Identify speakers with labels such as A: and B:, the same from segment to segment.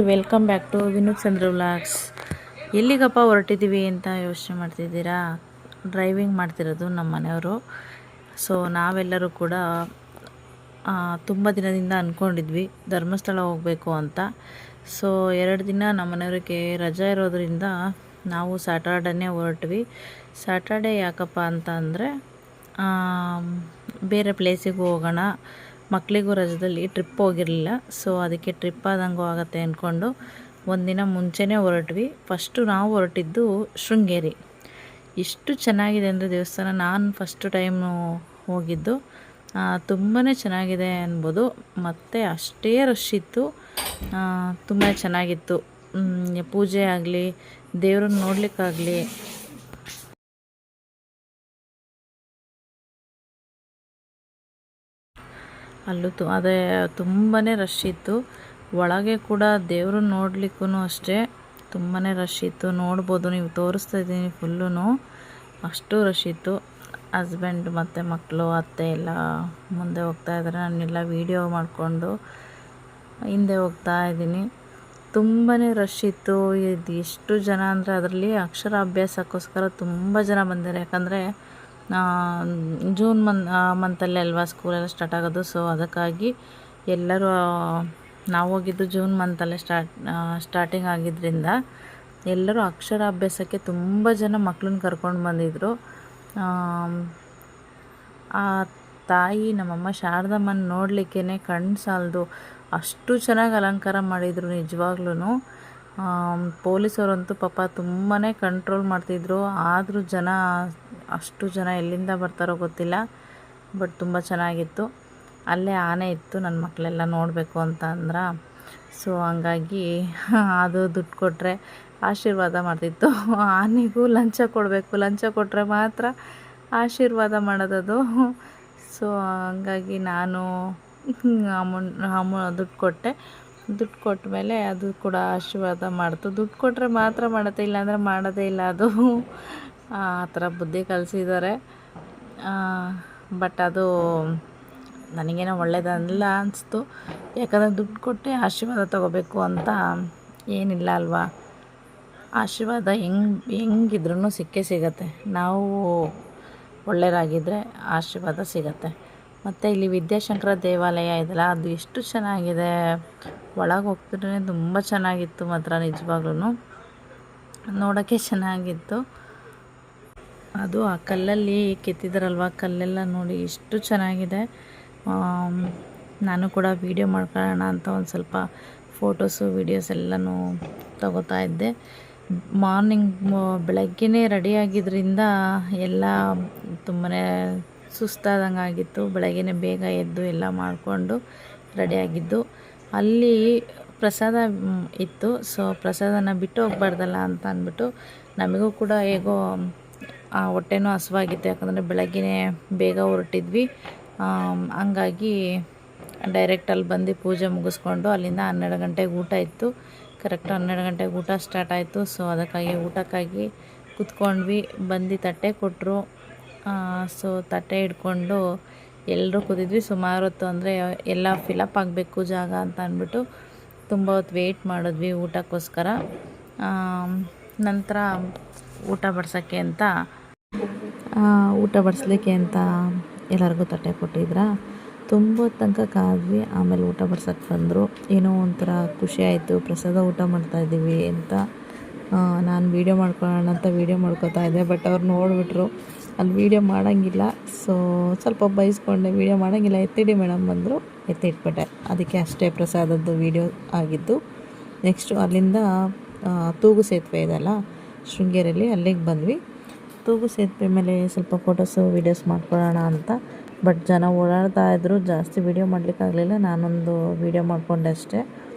A: Welcome back to Vinuk Chandra vlogs. ಎಲ್ಲಿಗಪ್ಪ ಹೊರಟಿದ್ದೀವಿ ಅಂತ ಯೋಚನೆ ಮಾಡ್ತಿದ್ದೀರಾ? ಡ್ರೈವಿಂಗ್ ಮಾಡ್ತಿರೋದು ನಮ್ಮ ಮನೆಯವರು. ಸೊ ನಾವೆಲ್ಲರೂ ಕೂಡ ತುಂಬ ದಿನದಿಂದ ಅಂದ್ಕೊಂಡಿದ್ವಿ ಧರ್ಮಸ್ಥಳ ಹೋಗಬೇಕು ಅಂತ. ಸೊ 2 ದಿನ ನಮ್ಮ ಮನೆಯವ್ರಿಗೆ ರಜೆ ಇರೋದ್ರಿಂದ ನಾವು ಸ್ಯಾಟರ್ಡೇನೇ ಹೊರಟ್ವಿ. ಸ್ಯಾಟರ್ಡೇ ಯಾಕಪ್ಪ ಅಂತ ಅಂದರೆ ಬೇರೆ ಪ್ಲೇಸಿಗೆ ಹೋಗೋಣ, ಮಕ್ಕಳಿಗೂ ರಜದಲ್ಲಿ ಟ್ರಿಪ್ ಹೋಗಿರಲಿಲ್ಲ. ಸೊ ಅದಕ್ಕೆ ಟ್ರಿಪ್ ಆದಂಗೂ ಆಗುತ್ತೆ ಅಂದ್ಕೊಂಡು ಒಂದಿನ ಮುಂಚೆನೇ ಹೊರಟ್ವಿ. ಫಸ್ಟು ನಾವು ಹೊರಟಿದ್ದು ಶೃಂಗೇರಿ. ಎಷ್ಟು ಚೆನ್ನಾಗಿದೆ ಅಂದರೆ ದೇವಸ್ಥಾನ, ನಾನು ಫಸ್ಟ್ ಟೈಮು ಹೋಗಿದ್ದು. ತುಂಬಾ ಚೆನ್ನಾಗಿದೆ ಅನ್ಬೋದು. ಮತ್ತು ಅಷ್ಟೇ ರಶ್ ಇತ್ತು, ತುಂಬ ಚೆನ್ನಾಗಿತ್ತು. ಪೂಜೆ ಆಗಲಿ, ದೇವ್ರನ್ನ ನೋಡಲಿಕ್ಕಾಗಲಿ, ಅಲ್ಲೂ ಅದೇ ತುಂಬಾ ರಶ್ ಇತ್ತು. ಒಳಗೆ ಕೂಡ ದೇವ್ರನ್ನ ನೋಡಲಿಕ್ಕೂ ಅಷ್ಟೇ ತುಂಬಾ ರಶ್ ಇತ್ತು. ನೋಡ್ಬೋದು, ನೀವು ತೋರಿಸ್ತಾ ಇದ್ದೀನಿ ಫುಲ್ಲೂ ಅಷ್ಟು ರಶ್ ಇತ್ತು. ಹಸ್ಬೆಂಡ್ ಮತ್ತು ಮಕ್ಕಳು ಅತ್ತೆ ಎಲ್ಲ ಮುಂದೆ ಹೋಗ್ತಾ ಇದ್ದಾರೆ, ನಾನೆಲ್ಲ ವೀಡಿಯೋ ಮಾಡಿಕೊಂಡು ಹಿಂದೆ ಹೋಗ್ತಾ ಇದ್ದೀನಿ. ತುಂಬಾ ರಶ್ ಇತ್ತು. ಇದು ಎಷ್ಟು ಜನ ಅಂದರೆ ಅದರಲ್ಲಿ ಅಕ್ಷರಾಭ್ಯಾಸಕ್ಕೋಸ್ಕರ ತುಂಬ ಜನ ಬಂದಿದ್ದಾರೆ. ಯಾಕಂದರೆ ಜೂನ್ ಮಂತಲ್ಲೇ ಅಲ್ವಾ ಸ್ಕೂಲೆಲ್ಲ ಸ್ಟಾರ್ಟ್ ಆಗೋದು. ಸೊ ಅದಕ್ಕಾಗಿ ಎಲ್ಲರೂ, ನಾವು ಹೋಗಿದ್ದು ಜೂನ್ ಮಂತಲ್ಲೇ ಸ್ಟಾರ್ಟಿಂಗ್ ಆಗಿದ್ದರಿಂದ ಎಲ್ಲರೂ ಅಕ್ಷರಾಭ್ಯಾಸಕ್ಕೆ ತುಂಬ ಜನ ಮಕ್ಕಳನ್ನ ಕರ್ಕೊಂಡು ಬಂದಿದ್ದರು. ಆ ತಾಯಿ ನಮ್ಮಮ್ಮ ಶಾರದಮ್ಮನ ನೋಡಲಿಕ್ಕೇ ಕಣ್ಣು ಸಾಲದು, ಅಷ್ಟು ಚೆನ್ನಾಗಿ ಅಲಂಕಾರ ಮಾಡಿದರು ನಿಜವಾಗ್ಲೂ. ಪೊಲೀಸವರಂತೂ ಪಾಪ ತುಂಬಾ ಕಂಟ್ರೋಲ್ ಮಾಡ್ತಿದ್ರು. ಆದರೂ ಜನ, ಅಷ್ಟು ಜನ ಎಲ್ಲಿಂದ ಬರ್ತಾರೋ ಗೊತ್ತಿಲ್ಲ, ಬಟ್ ತುಂಬ ಚೆನ್ನಾಗಿತ್ತು. ಅಲ್ಲೇ ಆನೆ ಇತ್ತು, ನನ್ನ ಮಕ್ಕಳೆಲ್ಲ ನೋಡಬೇಕು ಅಂತ ಅಂದ್ರೆ. ಸೊ ಹಂಗಾಗಿ ಅದು ದುಡ್ಡು ಕೊಟ್ಟರೆ ಆಶೀರ್ವಾದ ಮಾಡ್ತಿತ್ತು. ಆನೆಗೂ ಲಂಚ ಕೊಡಬೇಕು, ಲಂಚ ಕೊಟ್ಟರೆ ಮಾತ್ರ ಆಶೀರ್ವಾದ ಮಾಡೋದದು. ಸೊ ಹಂಗಾಗಿ ನಾನು ದುಡ್ಡು ಕೊಟ್ಟೆ. ದುಡ್ಡು ಕೊಟ್ಟ ಮೇಲೆ ಅದು ಕೂಡ ಆಶೀರ್ವಾದ ಮಾಡ್ತು. ದುಡ್ಡು ಕೊಟ್ಟರೆ ಮಾತ್ರ ಮಾಡುತ್ತೆ, ಇಲ್ಲಾಂದರೆ ಮಾಡೋದೇ ಇಲ್ಲ ಅದು. ಆ ಥರ ಬುದ್ಧಿ ಕಲಿಸಿದ್ದಾರೆ. ಬಟ್ ಅದು ನನಗೇನೋ ಒಳ್ಳೇದಲ್ಲ ಅನಿಸ್ತು. ಯಾಕಂದರೆ ದುಡ್ಡು ಕೊಟ್ಟು ಆಶೀರ್ವಾದ ತೊಗೋಬೇಕು ಅಂತ ಏನಿಲ್ಲ ಅಲ್ವಾ. ಆಶೀರ್ವಾದ ಹೆಂಗಿದ್ರೂ ಸಿಕ್ಕೇ ಸಿಗತ್ತೆ. ನಾವು ಒಳ್ಳೆಯರಾಗಿದ್ದರೆ ಆಶೀರ್ವಾದ ಸಿಗತ್ತೆ. ಮತ್ತು ಇಲ್ಲಿ ವಿದ್ಯಾಶಂಕರ ದೇವಾಲಯ ಇದೆಯಲ್ಲ, ಅದು ಎಷ್ಟು ಚೆನ್ನಾಗಿದೆ. ಒಳಗೆ ಹೋಗ್ತಿದ್ರೆ ತುಂಬ ಚೆನ್ನಾಗಿತ್ತು ಮಾತ್ರ, ನಿಜವಾಗ್ಲೂ ನೋಡೋಕ್ಕೆ ಚೆನ್ನಾಗಿತ್ತು. ಅದು ಆ ಕಲ್ಲಲ್ಲಿ ಕೆತ್ತಿದಾರಲ್ವ, ಕಲ್ಲೆಲ್ಲ ನೋಡಿ ಎಷ್ಟು ಚೆನ್ನಾಗಿದೆ. ನಾನು ಕೂಡ ವೀಡಿಯೋ ಮಾಡ್ಕೊಳ್ಳೋಣ ಅಂತ ಒಂದು ಸ್ವಲ್ಪ ಫೋಟೋಸು ವೀಡಿಯೋಸ್ ಎಲ್ಲನೂ ತಗೋತಾ ಇದ್ದೆ. ಮಾರ್ನಿಂಗ್ ಬೆಳಗ್ಗೆನೇ ರೆಡಿಯಾಗಿದ್ದರಿಂದ ಎಲ್ಲ ತುಂಬಾ ಸುಸ್ತಾದಂಗೆ ಆಗಿತ್ತು. ಬೆಳಗ್ಗೆನೇ ಬೇಗ ಎದ್ದು ಎಲ್ಲ ಮಾಡಿಕೊಂಡು ರೆಡಿಯಾಗಿದ್ದು. ಅಲ್ಲಿ ಪ್ರಸಾದ ಇತ್ತು. ಸೊ ಪ್ರಸಾದನ ಬಿಟ್ಟು ಹೋಗ್ಬಾರ್ದಲ್ಲ ಅಂತ ಅಂದ್ಬಿಟ್ಟು ನಮಗೂ ಕೂಡ ಹೇಗೋ ಹೊಟ್ಟೆನೂ ಹಸಿವಾಗಿತ್ತು. ಯಾಕಂದರೆ ಬೆಳಗ್ಗೆನೇ ಬೇಗ ಹೊರಟಿದ್ವಿ. ಹಂಗಾಗಿ ಡೈರೆಕ್ಟ್ ಅಲ್ಲಿ ಬಂದು ಪೂಜೆ ಮುಗಿಸ್ಕೊಂಡು ಅಲ್ಲಿಂದ 12 ಗಂಟೆಗೆ ಊಟ ಇತ್ತು. ಕರೆಕ್ಟ್ 12 ಗಂಟೆಗೆ ಊಟ ಸ್ಟಾರ್ಟ್ ಆಯಿತು. ಸೊ ಅದಕ್ಕಾಗಿ ಊಟಕ್ಕಾಗಿ ಕೂತ್ಕೊಂಡ್ವಿ. ಬಂದು ತಟ್ಟೆ ಕೊಟ್ಟರು. ಸೊ ತಟ್ಟೆ ಹಿಡ್ಕೊಂಡು ಎಲ್ಲರೂ ಕೂತಿದ್ವಿ. ಸುಮಾರು ಹೊತ್ತು, ಅಂದರೆ ಎಲ್ಲ ಫಿಲಪ್ ಆಗಬೇಕು ಜಾಗ ಅಂತ ಅಂದ್ಬಿಟ್ಟು ತುಂಬ ಹೊತ್ತು ವೆಯ್ಟ್ ಮಾಡಿದ್ವಿ ಊಟಕ್ಕೋಸ್ಕರ. ನಂತರ ಊಟ ಬಡಿಸ್ಲಿಕ್ಕೆ ಅಂತ ಎಲ್ಲರಿಗೂ ತಟ್ಟೆ ಕೊಟ್ಟಿದ್ರ. ತುಂಬ ಹೊತ್ತು ತನಕ ಕಾದ್ವಿ. ಆಮೇಲೆ ಊಟ ಬಡ್ಸೋಕ್ಕೆ ಬಂದರು. ಏನೋ ಒಂಥರ ಖುಷಿ ಆಯಿತು, ಪ್ರಸಾದ ಊಟ ಮಾಡ್ತಾಯಿದ್ದೀವಿ ಅಂತ. ನಾನು ವೀಡಿಯೋ ಮಾಡ್ಕೊಳ್ಳೋಣ ಅಂತ ವೀಡಿಯೋ ಮಾಡ್ಕೊತಾ ಇದ್ದೆ, ಬಟ್ ಅವ್ರು ನೋಡಿಬಿಟ್ರು. ಅಲ್ಲಿ ವೀಡಿಯೋ ಮಾಡೋಂಗಿಲ್ಲ. ಸೊ ಸ್ವಲ್ಪ ಬೈಸ್ಕೊಂಡೆ, ವೀಡಿಯೋ ಮಾಡೋಂಗಿಲ್ಲ ಎತ್ತಿಡಿ ಮೇಡಮ್ ಬಂದರು, ಎತ್ತಿಟ್ಬಿಟ್ಟೆ. ಅದಕ್ಕೆ ಅಷ್ಟೇ ಪ್ರಸಾದದ್ದು ವೀಡಿಯೋ ಆಗಿದ್ದು. ನೆಕ್ಸ್ಟು ಅಲ್ಲಿಂದ ತೂಗು ಸೇತುವೆ ಇದೆಯಲ್ಲ ಶೃಂಗೇರಿಯಲ್ಲಿ, ಅಲ್ಲಿಗೆ ಬಂದ್ವಿ. ತೂಗು ಸೇತುವೆ ಮೇಲೆ ಸ್ವಲ್ಪ ಫೋಟೋಸು ವೀಡಿಯೋಸ್ ಮಾಡ್ಕೊಳ್ಳೋಣ ಅಂತ. ಬಟ್ ಜನ ಓಡಾಡ್ತಾ ಇದ್ದರು, ಜಾಸ್ತಿ ವೀಡಿಯೋ ಮಾಡಲಿಕ್ಕಾಗಲಿಲ್ಲ. ನಾನೊಂದು ವೀಡಿಯೋ ಮಾಡಿಕೊಂಡೆ ಅಷ್ಟೇ.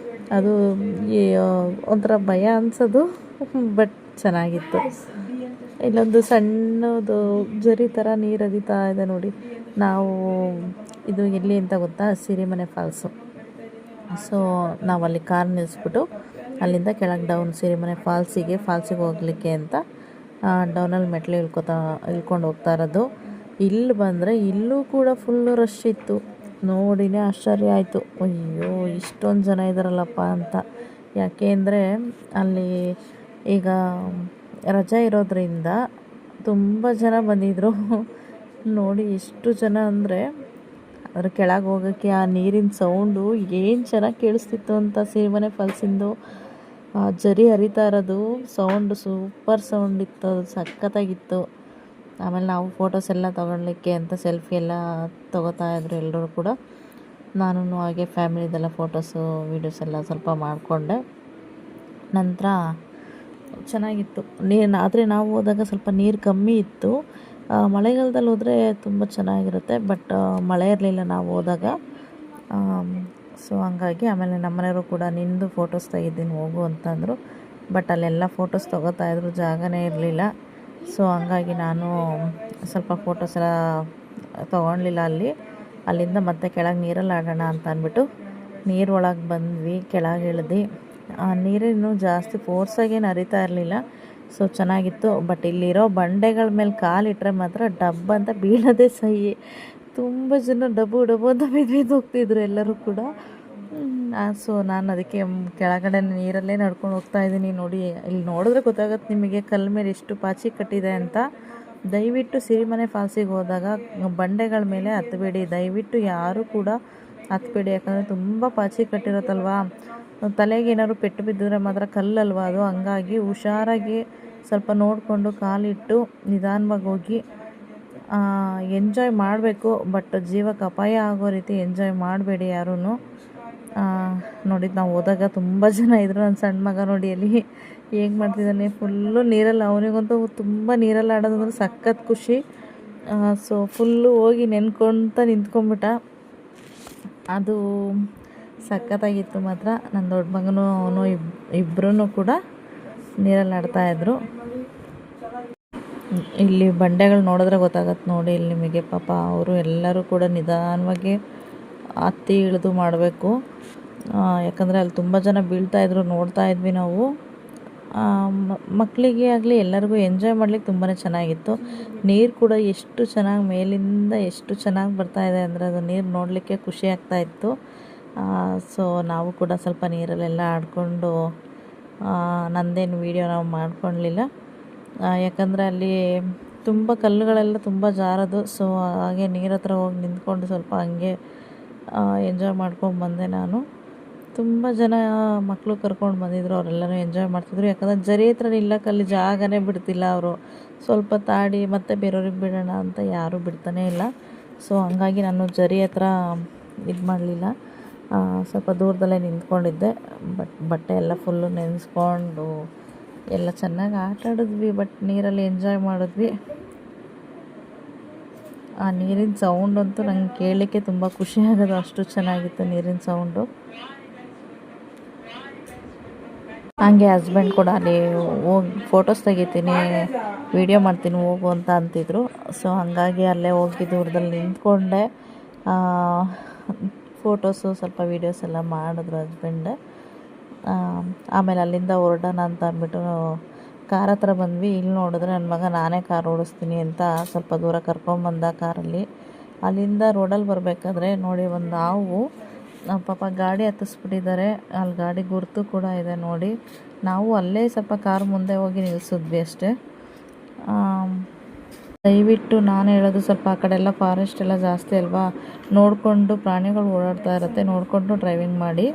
A: ಅದು ಒಂಥರ ಭಯ ಅನಿಸೋದು, ಬಟ್ ಚೆನ್ನಾಗಿತ್ತು. ಇಲ್ಲೊಂದು ಸಣ್ಣದು ಜರಿ ಥರ ನೀರು ಹರಿತಾ ಇದೆ ನೋಡಿ. ನಾವು ಇದು ಎಲ್ಲಿ ಅಂತ ಗೊತ್ತಾ? ಸಿರಿಮನೆ ಫಾಲ್ಸು. ಸೊ ನಾವಲ್ಲಿ ಕಾರ್ ನಿಲ್ಲಿಸ್ಬಿಟ್ಟು ಅಲ್ಲಿಂದ ಕೆಳಗೆ ಡೌನ್ ಸಿರಿಮನೆ ಫಾಲ್ಸಿಗೆ ಹೋಗಲಿಕ್ಕೆ ಅಂತ ಡೌನಲ್ಲಿ ಮೆಟ್ಲು ಇಳ್ಕೊಂಡು ಹೋಗ್ತಾ ಇರೋದು. ಇಲ್ಲಿ ಬಂದರೆ ಇಲ್ಲೂ ಕೂಡ ಫುಲ್ಲು ರಶ್ ಇತ್ತು. ನೋಡಿನೇ ಆಶ್ಚರ್ಯ ಆಯಿತು. ಅಯ್ಯೋ ಇಷ್ಟೊಂದು ಜನ ಇದ್ದಾರಲ್ಲಪ್ಪ ಅಂತ. ಯಾಕೆ ಅಂದರೆ ಅಲ್ಲಿ ಈಗ ರಜೆ ಇರೋದ್ರಿಂದ ತುಂಬ ಜನ ಬಂದಿದ್ದರು. ನೋಡಿ ಎಷ್ಟು ಜನ ಅಂದರೆ ಅದ್ರ ಕೆಳಗೆ ಹೋಗೋಕ್ಕೆ ಆ ನೀರಿನ ಸೌಂಡು ಏನು ಚೆನ್ನಾಗಿ ಕೇಳಿಸ್ತಿತ್ತು ಅಂತ. ಸಿರಿಮನೆ ಫಾಲ್ಸಿಂದು ಜರಿ ಹರಿತಾ ಇರೋದು ಸೌಂಡು ಸೂಪರ್ ಸೌಂಡ್ ಇತ್ತು, ಅದು ಸಖತ್ತಾಗಿತ್ತು. ಆಮೇಲೆ ನಾವು ಫೋಟೋಸ್ ಎಲ್ಲ ತೊಗೊಳ್ಲಿಕ್ಕೆ ಅಂತ ಸೆಲ್ಫಿ ಎಲ್ಲ ತೊಗೋತಾಯಿದ್ರು ಎಲ್ಲರೂ ಕೂಡ. ನಾನು ಹಾಗೆ ಫ್ಯಾಮಿಲಿದೆಲ್ಲ ಫೋಟೋಸು ವೀಡಿಯೋಸ್ ಎಲ್ಲ ಸ್ವಲ್ಪ ಮಾಡಿಕೊಂಡೆ. ನಂತರ ಚೆನ್ನಾಗಿತ್ತು ನೀರು. ಆದರೆ ನಾವು ಹೋದಾಗ ಸ್ವಲ್ಪ ನೀರು ಕಮ್ಮಿ ಇತ್ತು. ಮಳೆಗಾಲದಲ್ಲಿ ಹೋದರೆ ತುಂಬ ಚೆನ್ನಾಗಿರುತ್ತೆ, ಬಟ್ ಮಳೆ ಇರಲಿಲ್ಲ ನಾವು ಹೋದಾಗ. ಸೊ ಹಂಗಾಗಿ ಆಮೇಲೆ ನಮ್ಮನೆಯವರು ಕೂಡ ನಿಂದು ಫೋಟೋಸ್ ತೆಗಿದ್ದೀನಿ ಹೋಗು ಅಂತಂದರು. ಬಟ್ ಅಲ್ಲೆಲ್ಲ ಫೋಟೋಸ್ ತೊಗೋತಾಯಿದ್ರು, ಜಾಗನೇ ಇರಲಿಲ್ಲ. ಸೊ ಹಂಗಾಗಿ ನಾನು ಸ್ವಲ್ಪ ಫೋಟೋಸ್ ಎಲ್ಲ ತೊಗೊಳ್ಲಿಲ್ಲ ಅಲ್ಲಿಂದ ಮತ್ತೆ ಕೆಳಗೆ ನೀರಲ್ಲಿ ಆಡೋಣ ಅಂತ ಅಂದ್ಬಿಟ್ಟು ನೀರೊಳಗೆ ಬಂದ್ವಿ. ಕೆಳಗೆ ಇಳಿದು ನೀರೇನು ಜಾಸ್ತಿ ಫೋರ್ಸಾಗೇನು ಹರಿತಾ ಇರಲಿಲ್ಲ. ಸೊ ಚೆನ್ನಾಗಿತ್ತು. ಬಟ್ ಇಲ್ಲಿರೋ ಬಂಡೆಗಳ ಮೇಲೆ ಕಾಲಿಟ್ಟರೆ ಮಾತ್ರ ಡಬ್ ಅಂತ ಬೀಳೋದೇ ಸಹಿ. ತುಂಬ ಜನ ಡಬ್ಬು ಅಂತ ಬಿದ್ದು ಹೋಗ್ತಿದ್ರು ಎಲ್ಲರೂ ಕೂಡ. ಸೊ ನಾನು ಅದಕ್ಕೆ ಕೆಳಗಡೆ ನೀರಲ್ಲೇ ನಡ್ಕೊಂಡು ಹೋಗ್ತಾಯಿದ್ದೀನಿ. ನೋಡಿ, ಇಲ್ಲಿ ನೋಡಿದ್ರೆ ಗೊತ್ತಾಗುತ್ತೆ ನಿಮಗೆ ಕಲ್ಲ ಮೇಲೆ ಎಷ್ಟು ಪಾಚಿ ಕಟ್ಟಿದೆ ಅಂತ. ದಯವಿಟ್ಟು ಸಿರಿಮನೆ ಫಾಲ್ಸಿಗೆ ಹೋದಾಗ ಬಂಡೆಗಳ ಮೇಲೆ ಹತ್ತಬೇಡಿ, ದಯವಿಟ್ಟು ಯಾರೂ ಕೂಡ ಹತ್ತಬೇಡಿ. ಯಾಕಂದರೆ ತುಂಬ ಪಾಚಿ ಕಟ್ಟಿರುತ್ತಲ್ವ, ತಲೆಗೆ ಏನಾದ್ರು ಪೆಟ್ಟು ಬಿದ್ದಿದ್ರೆ ಮಾತ್ರ ಕಲ್ಲಲ್ವ ಅದು. ಹಂಗಾಗಿ ಹುಷಾರಾಗಿ ಸ್ವಲ್ಪ ನೋಡಿಕೊಂಡು ಕಾಲಿಟ್ಟು ನಿಧಾನವಾಗಿ ಹೋಗಿ ಎಂಜಾಯ್ ಮಾಡಬೇಕು. ಬಟ್ ಜೀವಕ್ಕೆ ಅಪಾಯ ಆಗೋ ರೀತಿ ಎಂಜಾಯ್ ಮಾಡಬೇಡಿ ಯಾರೂ. ನೋಡಿ, ನಾವು ಹೋದಾಗ ತುಂಬ ಜನ ಇದ್ದರು. ನನ್ನ ಸಣ್ಣ ಮಗ ನೋಡಿ ಅಲ್ಲಿ ಹೇಗೆ ಮಾಡ್ತಿದ್ದಾನೆ, ಫುಲ್ಲು ನೀರಲ್ಲಿ. ಅವನಿಗಂತೂ ತುಂಬ ನೀರಲ್ಲಿ ಆಡೋದಂದ್ರೆ ಸಖತ್ ಖುಷಿ. ಸೊ ಫುಲ್ಲು ಹೋಗಿ ನೆನ್ಕೊಂತ ನಿಂತ್ಕೊಂಡ್ಬಿಟ್ಟ. ಅದು ಸಖತ್ತಾಗಿತ್ತು ಮಾತ್ರ. ನನ್ನ ದೊಡ್ಡ ಮಗನೂ ಅವನು ಇಬ್ಬರೂ ಕೂಡ ನೀರಲ್ಲಿ ಆಡ್ತಾಯಿದ್ರು. ಇಲ್ಲಿ ಬಂಡೆಗಳು ನೋಡಿದ್ರೆ ಗೊತ್ತಾಗತ್ತೆ ನೋಡಿ ಇಲ್ಲಿ ನಿಮಗೆ. ಪಾಪ ಅವರು ಎಲ್ಲರೂ ಕೂಡ ನಿಧಾನವಾಗಿ ಹತ್ತಿ ಇಳಿದು ಮಾಡಬೇಕು. ಯಾಕಂದರೆ ಅಲ್ಲಿ ತುಂಬ ಜನ ಬೀಳ್ತಾಯಿದ್ರು, ನೋಡ್ತಾ ಇದ್ವಿ ನಾವು. ಮಕ್ಕಳಿಗೆ ಆಗಲಿ ಎಲ್ಲರಿಗೂ ಎಂಜಾಯ್ ಮಾಡ್ಲಿಕ್ಕೆ ತುಂಬಾ ಚೆನ್ನಾಗಿತ್ತು. ನೀರು ಕೂಡ ಎಷ್ಟು ಚೆನ್ನಾಗಿ ಮೇಲಿಂದ ಎಷ್ಟು ಚೆನ್ನಾಗಿ ಬರ್ತಾಯಿದೆ ಅಂದರೆ ಅದು ನೀರು ನೋಡಲಿಕ್ಕೆ ಖುಷಿ ಆಗ್ತಾಯಿತ್ತು. ಸೊ ನಾವು ಕೂಡ ಸ್ವಲ್ಪ ನೀರಲ್ಲೆಲ್ಲ ಆಡಿಕೊಂಡು ನಂದೇನು ವೀಡಿಯೋ ನಾವು ಮಾಡ್ಕೊಳ್ಳಲಿಲ್ಲ. ಯಾಕಂದರೆ ಅಲ್ಲಿ ತುಂಬ ಕಲ್ಲುಗಳೆಲ್ಲ ತುಂಬ ಜಾರೋದು. ಸೊ ಹಾಗೆ ನೀರ ಹತ್ರ ಹೋಗಿ ನಿಂತ್ಕೊಂಡು ಸ್ವಲ್ಪ ಹಂಗೆ ಎಂಜಾಯ್ ಮಾಡ್ಕೊಂಡು ಬಂದೆ ನಾನು. ತುಂಬ ಜನ ಮಕ್ಕಳು ಕರ್ಕೊಂಡು ಬಂದಿದ್ದರು, ಅವರೆಲ್ಲರೂ ಎಂಜಾಯ್ ಮಾಡ್ತಿದ್ರು. ಯಾಕಂದರೆ ಜರಿ ಹತ್ರ ನಿಲ್ಲಕ್ಕೆ ಅಲ್ಲಿ ಜಾಗನೇ ಬಿಡ್ತಿಲ್ಲ ಅವರು. ಸ್ವಲ್ಪ ತಾಡಿ ಮತ್ತೆ ಬೇರೆಯವ್ರಿಗೆ ಬಿಡೋಣ ಅಂತ ಯಾರೂ ಬಿಡ್ತಾನೇ ಇಲ್ಲ. ಸೊ ಹಂಗಾಗಿ ನಾನು ಜರಿ ಹತ್ರ ಇದು ಮಾಡಲಿಲ್ಲ, ಸ್ವಲ್ಪ ದೂರದಲ್ಲೇ ನಿಂತ್ಕೊಂಡಿದ್ದೆ. ಬಟ್ಟೆ ಎಲ್ಲ ಫುಲ್ಲು ನೆನೆಸ್ಕೊಂಡು ಎಲ್ಲ ಚೆನ್ನಾಗಿ ಆಟ ಆಡಿದ್ವಿ. ಬಟ್ ನೀರಲ್ಲಿ ಎಂಜಾಯ್ ಮಾಡಿದ್ವಿ. ಆ ನೀರಿನ ಸೌಂಡ್ ಅಂತೂ ನಂಗೆ ಕೇಳಲಿಕ್ಕೆ ತುಂಬ ಖುಷಿ ಆಗೋದು, ಅಷ್ಟು ಚೆನ್ನಾಗಿತ್ತು ನೀರಿನ ಸೌಂಡು. ಹಾಗೆ ಹಸ್ಬೆಂಡ್ ಕೂಡ ಅಲ್ಲಿ ಹೋಗಿ ಫೋಟೋಸ್ ತೆಗಿತೀನಿ, ವೀಡಿಯೋ ಮಾಡ್ತೀನಿ ಹೋಗು ಅಂತ ಅಂತಿದ್ರು. ಸೊ ಹಾಗಾಗಿ ಅಲ್ಲೇ ಹೋಗಿ ದೂರದಲ್ಲಿ ನಿಂತ್ಕೊಂಡೆ. ಫೋಟೋಸು ಸ್ವಲ್ಪ ವೀಡಿಯೋಸ್ ಎಲ್ಲ ಮಾಡಿದ್ರು ಹಸ್ಬೆಂಡ್. ಆಮೇಲೆ ಅಲ್ಲಿಂದ ಹೊರಡೋಣ ಅಂತ ಅಂದ್ಬಿಟ್ಟು ಕಾರ್ ಹತ್ರ ಬಂದ್ವಿ. ಇಲ್ಲಿ ನೋಡಿದ್ರೆ ನನ್ನ ಮಗ ನಾನೇ ಕಾರ್ ಓಡಿಸ್ತೀನಿ ಅಂತ ಸ್ವಲ್ಪ ದೂರ ಕರ್ಕೊಂಬಂದ ಕಾರಲ್ಲಿ. ಅಲ್ಲಿಂದ ರೋಡಲ್ಲಿ ಬರಬೇಕಾದ್ರೆ ನೋಡಿ ಒಂದು ಹಾವು ಪಾಪ ಗಾಡಿ ಹತ್ತಿಸ್ಬಿಟ್ಟಿದ್ದಾರೆ. ಅಲ್ಲಿ ಗಾಡಿ ಗುರುತು ಕೂಡ ಇದೆ ನೋಡಿ. ನಾವು ಅಲ್ಲೇ ಸ್ವಲ್ಪ ಕಾರ್ ಮುಂದೆ ಹೋಗಿ ನಿಲ್ಲಿಸಿದ್ವಿ ಅಷ್ಟೇ. ದಯವಿಟ್ಟು ನಾನು ಹೇಳೋದು ಸ್ವಲ್ಪ ಆ ಕಡೆ ಎಲ್ಲ ಫಾರೆಸ್ಟ್ ಎಲ್ಲ ಜಾಸ್ತಿ ಅಲ್ವಾ, ನೋಡಿಕೊಂಡು ಪ್ರಾಣಿಗಳು ಓಡಾಡ್ತಾ ಇರುತ್ತೆ, ನೋಡಿಕೊಂಡು ಡ್ರೈವಿಂಗ್ ಮಾಡಿ.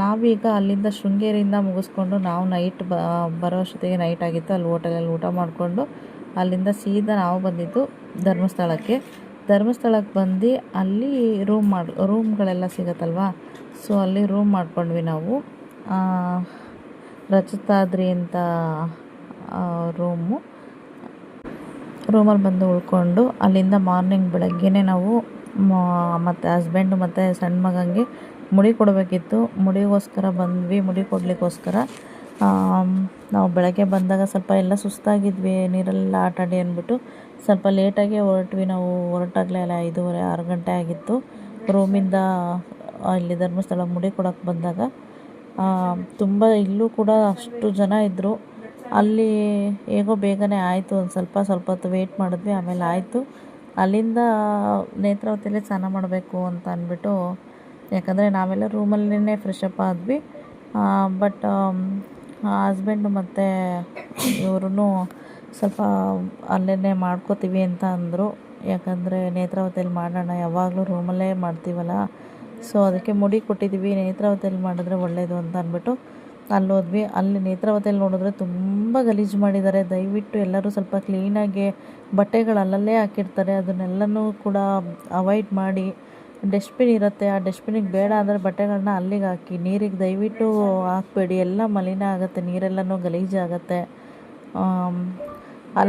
A: ನಾವೀಗ ಅಲ್ಲಿಂದ ಶೃಂಗೇರಿಯಿಂದ ಮುಗಿಸ್ಕೊಂಡು ನಾವು ನೈಟ್ ಬರೋ ಅಷ್ಟೊತ್ತಿಗೆ ನೈಟ್ ಆಗಿತ್ತು. ಅಲ್ಲಿ ಹೋಟೆಲಲ್ಲಿ ಊಟ ಮಾಡಿಕೊಂಡು ಅಲ್ಲಿಂದ ಸೀದಾ ನಾವು ಬಂದಿದ್ದು ಧರ್ಮಸ್ಥಳಕ್ಕೆ ಬಂದು ಅಲ್ಲಿ ರೂಮ್ಗಳೆಲ್ಲ ಸಿಗತ್ತಲ್ವ. ಸೊ ಅಲ್ಲಿ ರೂಮ್ ಮಾಡ್ಕೊಂಡ್ವಿ ನಾವು. ರಜತಾದ್ರಿ ಅಂತ ರೂಮಲ್ಲಿ ಬಂದು ಉಳ್ಕೊಂಡು ಅಲ್ಲಿಂದ ಮಾರ್ನಿಂಗ್ ಬೆಳಗ್ಗೆನೇ ನಾವು ಮತ್ತು ಹಸ್ಬೆಂಡು ಮತ್ತು ಸಣ್ಣ ಮಗನಿಗೆ ಮುಡಿ ಕೊಡಬೇಕಿತ್ತು. ಮುಡಿಗೋಸ್ಕರ ಬಂದ್ವಿ. ಮುಡಿ ಕೊಡಲಿಕ್ಕೋಸ್ಕರ ನಾವು ಬೆಳಗ್ಗೆ ಬಂದಾಗ ಸ್ವಲ್ಪ ಎಲ್ಲ ಸುಸ್ತಾಗಿದ್ವಿ, ನೀರೆಲ್ಲ ಆಟಾಡಿ ಅಂದ್ಬಿಟ್ಟು ಸ್ವಲ್ಪ ಲೇಟಾಗೇ ಹೊರಟ್ವಿ. ನಾವು ಹೊರಟಾಗಲೇ ಅಲ್ಲ 5:30-6 ಗಂಟೆ ಆಗಿತ್ತು. ರೂಮಿಂದ ಇಲ್ಲಿ ಧರ್ಮಸ್ಥಳ ಮುಡಿ ಕೊಡೋಕ್ಕೆ ಬಂದಾಗ ತುಂಬ ಇಲ್ಲೂ ಕೂಡ ಅಷ್ಟು ಜನ ಇದ್ದರು. ಅಲ್ಲಿ ಹೇಗೋ ಬೇಗನೆ ಆಯಿತು. ಒಂದು ಸ್ವಲ್ಪ ಹೊತ್ತು ವೆಯ್ಟ್ ಮಾಡಿದ್ವಿ, ಆಮೇಲೆ ಆಯಿತು. ಅಲ್ಲಿಂದ ನೇತ್ರಾವತಿಯಲ್ಲೇ ಸ್ನಾನ ಮಾಡಬೇಕು ಅಂತ ಅಂದ್ಬಿಟ್ಟು, ಯಾಕಂದರೆ ನಾವೆಲ್ಲ ರೂಮಲ್ಲೇ ಫ್ರೆಶಪ್ ಆದ್ವಿ. ಬಟ್ ಹಸ್ಬೆಂಡು ಮತ್ತು ಇವ್ರೂ ಸ್ವಲ್ಪ ಅಲ್ಲೇ ಮಾಡ್ಕೋತೀವಿ ಅಂತ ಅಂದರು. ಯಾಕಂದರೆ ನೇತ್ರಾವತಿಯಲ್ಲಿ ಮಾಡೋಣ, ಯಾವಾಗಲೂ ರೂಮಲ್ಲೇ ಮಾಡ್ತೀವಲ್ಲ, ಸೊ ಅದಕ್ಕೆ ಮುಡಿ ಕೊಟ್ಟಿದ್ದೀವಿ, ನೇತ್ರಾವತಿಯಲ್ಲಿ ಮಾಡಿದ್ರೆ ಒಳ್ಳೆಯದು ಅಂತ ಅಂದ್ಬಿಟ್ಟು ಅಲ್ಲಿ ಹೋದ್ವಿ. ಅಲ್ಲಿ ನೇತ್ರಾವತಿಯಲ್ಲಿ ನೋಡಿದ್ರೆ ತುಂಬ ಗಲೀಜು ಮಾಡಿದ್ದಾರೆ. ದಯವಿಟ್ಟು ಎಲ್ಲರೂ ಸ್ವಲ್ಪ ಕ್ಲೀನಾಗಿ ಬಟ್ಟೆಗಳು ಅಲ್ಲಲ್ಲೇ ಹಾಕಿರ್ತಾರೆ, ಅದನ್ನೆಲ್ಲನೂ ಕೂಡ ಅವಾಯ್ಡ್ ಮಾಡಿ. ಡಸ್ಟ್ಬಿನ್ ಇರುತ್ತೆ, ಆ ಡಸ್ಟ್ಬಿನಿಗೆ ಬೇಡ ಅಂದರೆ ಬಟ್ಟೆಗಳನ್ನ ಅಲ್ಲಿಗೆ ಹಾಕಿ, ನೀರಿಗೆ ದಯವಿಟ್ಟು ಹಾಕಬೇಡಿ, ಎಲ್ಲ ಮಲಿನ ಆಗುತ್ತೆ, ನೀರೆಲ್ಲನೂ ಗಲೀಜಾಗುತ್ತೆ.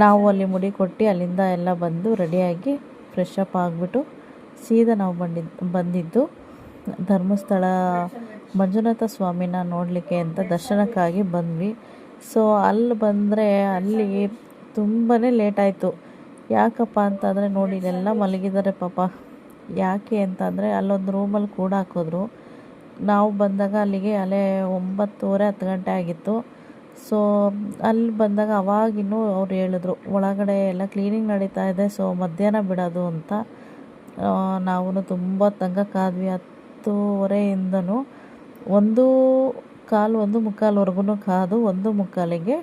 A: ನಾವು ಅಲ್ಲಿ ಮುಡಿ ಕೊಟ್ಟು ಅಲ್ಲಿಂದ ಎಲ್ಲ ಬಂದು ರೆಡಿಯಾಗಿ ಫ್ರೆಶ್ ಅಪ್ ಆಗಿಬಿಟ್ಟು ಸೀದಾ ನಾವು ಬಂದಿದ್ದು ಧರ್ಮಸ್ಥಳ ಮಂಜುನಾಥ ಸ್ವಾಮಿನ ನೋಡಲಿಕ್ಕೆ ಅಂತ ದರ್ಶನಕ್ಕಾಗಿ ಬಂದ್ವಿ. ಸೊ ಅಲ್ಲಿ ಬಂದರೆ ಅಲ್ಲಿ ತುಂಬಾ ಲೇಟಾಯಿತು. ಯಾಕಪ್ಪ ಅಂತಂದರೆ ನೋಡಿ ಇಲ್ಲೆಲ್ಲ ಮಲಗಿದ್ದಾರೆ ಪಾಪ. ಯಾಕೆ ಅಂತಂದರೆ ಅಲ್ಲೊಂದು ರೂಮಲ್ಲಿ ಕೂಡ ಹಾಕಿದ್ರು. ನಾವು ಬಂದಾಗ ಅಲ್ಲಿಗೆ ಅಲ್ಲೇ 9:30 10 ಗಂಟೆ ಆಗಿತ್ತು. ಸೊ ಅಲ್ಲಿ ಬಂದಾಗ ಅವಾಗಿನ್ನೂ ಅವ್ರು ಹೇಳಿದ್ರು ಒಳಗಡೆ ಎಲ್ಲ ಕ್ಲೀನಿಂಗ್ ನಡೀತಾ ಇದೆ, ಸೊ ಮಧ್ಯಾಹ್ನ ಬಿಡೋದು ಅಂತ. ನಾವು ತುಂಬ ತನಕ ಕಾದ್ವಿ. 10:30ಇಂದನೂ 1:15 1:45ವರೆಗೂ ಕಾದು 1:45ಗೆ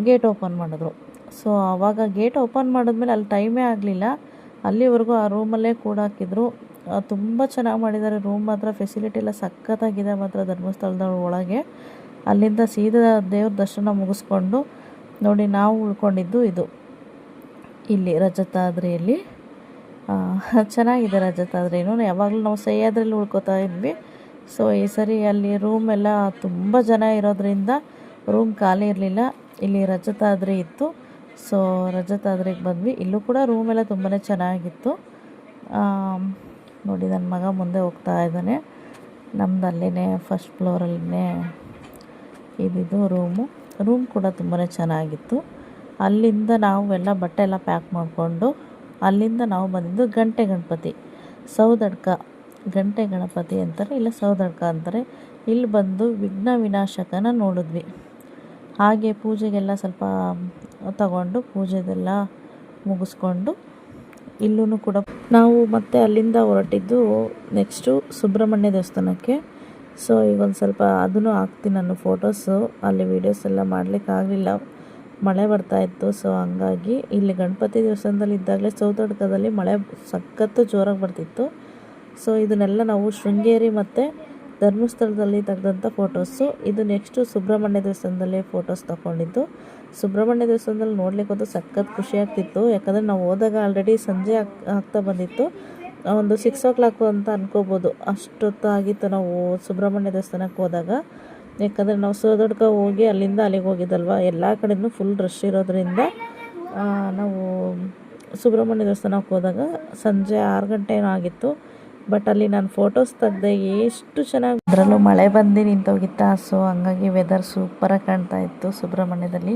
A: ಗೇಟ್ ಓಪನ್ ಮಾಡಿದ್ರು. ಸೊ ಆವಾಗ ಗೇಟ್ ಓಪನ್ ಮಾಡಿದ್ಮೇಲೆ ಅಲ್ಲಿ ಟೈಮೇ ಆಗಲಿಲ್ಲ, ಅಲ್ಲಿವರೆಗೂ ಆ ರೂಮಲ್ಲೇ ಕೂಡ ಹಾಕಿದ್ರು. ತುಂಬ ಚೆನ್ನಾಗಿ ಮಾಡಿದ್ದಾರೆ ರೂಮ್ ಮಾತ್ರ, ಫೆಸಿಲಿಟಿ ಎಲ್ಲ ಸಖತ್ತಾಗಿದೆ ಮಾತ್ರ ಧರ್ಮಸ್ಥಳದ ಒಳಗೆ. ಅಲ್ಲಿಂದ ಸೀದಾ ದೇವ್ರ ದರ್ಶನ ಮುಗಿಸ್ಕೊಂಡು ನೋಡಿ ನಾವು ಉಳ್ಕೊಂಡಿದ್ದು ಇದು ಇಲ್ಲಿ ರಜತಾದ್ರಿಯಲ್ಲಿ. ಚೆನ್ನಾಗಿದೆ ರಜತಾದ್ರಿನೂ. ಯಾವಾಗಲೂ ನಾವು ಸಹ್ಯಾದ್ರಿಯಲ್ಲಿ ಉಳ್ಕೋತಾ ಇದ್ವಿ. ಸೊ ಈ ಸರಿ ಅಲ್ಲಿ ರೂಮ್ ಎಲ್ಲ ತುಂಬ ಜನ ಇರೋದ್ರಿಂದ ರೂಮ್ ಖಾಲಿ ಇರಲಿಲ್ಲ, ಇಲ್ಲಿ ರಜತಾದ್ರಿ ಇತ್ತು. ಸೊ ರಜತಾದ್ರಿಗೆ ಬಂದ್ವಿ. ಇಲ್ಲೂ ಕೂಡ ರೂಮ್ ಎಲ್ಲ ತುಂಬಾ ಚೆನ್ನಾಗಿತ್ತು. ನೋಡಿ ನನ್ನ ಮಗ ಮುಂದೆ ಹೋಗ್ತಾ ಇದ್ದಾನೆ. ನಮ್ದು ಅಲ್ಲೇ ಫಸ್ಟ್ ಫ್ಲೋರಲ್ಲೇ ಇದ್ದಿದ್ದು ರೂಮ್ ಕೂಡ ತುಂಬಾ ಚೆನ್ನಾಗಿತ್ತು. ಅಲ್ಲಿಂದ ನಾವು ಎಲ್ಲ ಬಟ್ಟೆ ಎಲ್ಲ ಪ್ಯಾಕ್ ಮಾಡಿಕೊಂಡು ಅಲ್ಲಿಂದ ನಾವು ಬಂದಿದ್ದು ಗಂಟೆ ಗಣಪತಿ, ಸೌದಡ್ಕ ಗಂಟೆ ಗಣಪತಿ ಅಂತಾರೆ, ಇಲ್ಲ ಸೌದಡ್ಕ ಅಂತಾರೆ. ಇಲ್ಲಿ ಬಂದು ವಿಘ್ನ ವಿನಾಶಕನ ನೋಡಿದ್ವಿ. ಹಾಗೆ ಪೂಜೆಗೆಲ್ಲ ಸ್ವಲ್ಪ ತಗೊಂಡು ಪೂಜೆದೆಲ್ಲ ಮುಗಿಸ್ಕೊಂಡು ಇಲ್ಲೂ ಕೂಡ ನಾವು ಮತ್ತೆ ಅಲ್ಲಿಂದ ಹೊರಟಿದ್ದು ನೆಕ್ಸ್ಟು ಸುಬ್ರಹ್ಮಣ್ಯ ದೇವಸ್ಥಾನಕ್ಕೆ. ಸೊ ಈಗ ಒಂದು ಸ್ವಲ್ಪ ಅದನ್ನು ಹಾಕ್ತೀನಿ ನಾನು ಫೋಟೋಸು. ಅಲ್ಲಿ ವೀಡಿಯೋಸ್ ಎಲ್ಲ ಮಾಡಲಿಕ್ಕಾಗಲಿಲ್ಲ, ಮಳೆ ಬರ್ತಾಯಿತ್ತು. ಸೊ ಹಂಗಾಗಿ ಇಲ್ಲಿ ಗಣಪತಿ ದೇವಸ್ಥಾನದಲ್ಲಿ ಇದ್ದಾಗಲೇ ಸೌತಡ್ಕದಲ್ಲಿ ಮಳೆ ಸಖತ್ತು ಜೋರಾಗಿ ಬರ್ತಿತ್ತು. ಸೊ ಇದನ್ನೆಲ್ಲ ನಾವು ಶೃಂಗೇರಿ ಮತ್ತು ಧರ್ಮಸ್ಥಳದಲ್ಲಿ ತೆಗೆದಂಥ ಫೋಟೋಸು. ಇದು ನೆಕ್ಸ್ಟು ಸುಬ್ರಹ್ಮಣ್ಯ ದೇವಸ್ಥಾನದಲ್ಲಿ ಫೋಟೋಸ್ ತಗೊಂಡಿದ್ದು. ಸುಬ್ರಹ್ಮಣ್ಯ ದೇವಸ್ಥಾನದಲ್ಲಿ ನೋಡಲಿಕ್ಕಂತೂ ಸಖತ್ ಖುಷಿ ಆಗ್ತಿತ್ತು. ಯಾಕಂದರೆ ನಾವು ಹೋದಾಗ ಆಲ್ರೆಡಿ ಸಂಜೆ ಆಗ್ತಾ ಬಂದಿತ್ತು, ಒಂದು 6 o'clock ಅಂತ ಅನ್ಕೋಬೋದು, ಅಷ್ಟೊತ್ತಾಗಿತ್ತು ನಾವು ಸುಬ್ರಹ್ಮಣ್ಯ ದೇವಸ್ಥಾನಕ್ಕೆ ಹೋದಾಗ. ಯಾಕಂದರೆ ನಾವು ಸೌದಡ್ಕ ಹೋಗಿ ಅಲ್ಲಿಂದ ಅಲ್ಲಿಗೆ ಹೋಗಿದ್ದಲ್ವ, ಎಲ್ಲ ಕಡೆಯೂ ಫುಲ್ ರಶ್ ಇರೋದ್ರಿಂದ ನಾವು ಸುಬ್ರಹ್ಮಣ್ಯ ದೇವಸ್ಥಾನಕ್ಕೆ ಹೋದಾಗ ಸಂಜೆ 6 ಗಂಟೆ ಏನೋ ಆಗಿತ್ತು. ಬಟ್ ಅಲ್ಲಿ ನಾನು ಫೋಟೋಸ್ ತೆಗೆದೆ, ಎಷ್ಟು ಚೆನ್ನಾಗಿ, ಅದರಲ್ಲೂ ಮಳೆ ಬಂದು ನಿಂತೋಗಿತ್ತಾ. ಸೊ ಹಂಗಾಗಿ ವೆದರ್ ಸೂಪರಾಗಿ ಕಾಣ್ತಾ ಇತ್ತು ಸುಬ್ರಹ್ಮಣ್ಯದಲ್ಲಿ.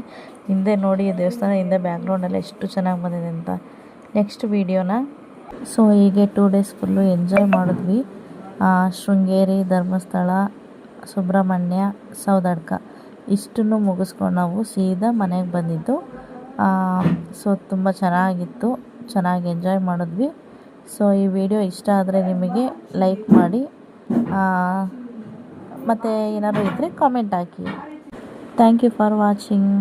A: ಹಿಂದೆ ನೋಡಿ ದೇವಸ್ಥಾನ ಹಿಂದೆ ಬ್ಯಾಕ್ಗ್ರೌಂಡೆಲ್ಲ ಎಷ್ಟು ಚೆನ್ನಾಗಿ ಬಂದಿದೆ ಅಂತ. ನೆಕ್ಸ್ಟ್ ವೀಡಿಯೋನ ಸೊ ಹೀಗೆ 2 days ಫುಲ್ಲು ಎಂಜಾಯ್ ಮಾಡಿದ್ವಿ. ಶೃಂಗೇರಿ, ಧರ್ಮಸ್ಥಳ, ಸುಬ್ರಹ್ಮಣ್ಯ, ಸೌದಡ್ಕ ಇಷ್ಟನ್ನು ಮುಗಿಸ್ಕೊಂಡು ನಾವು ಸೀದಾ ಮನೆಗೆ ಬಂದಿದ್ದು. ಸೊ ತುಂಬ ಚೆನ್ನಾಗಿತ್ತು, ಚೆನ್ನಾಗಿ ಎಂಜಾಯ್ ಮಾಡಿದ್ವಿ. ಸೊ ಈ ವಿಡಿಯೋ ಇಷ್ಟ ಆದರೆ ನಿಮಗೆ ಲೈಕ್ ಮಾಡಿ, ಮತ್ತು ಏನಾದರೂ ಇದ್ದರೆ ಕಾಮೆಂಟ್ ಹಾಕಿ. Thank you for watching.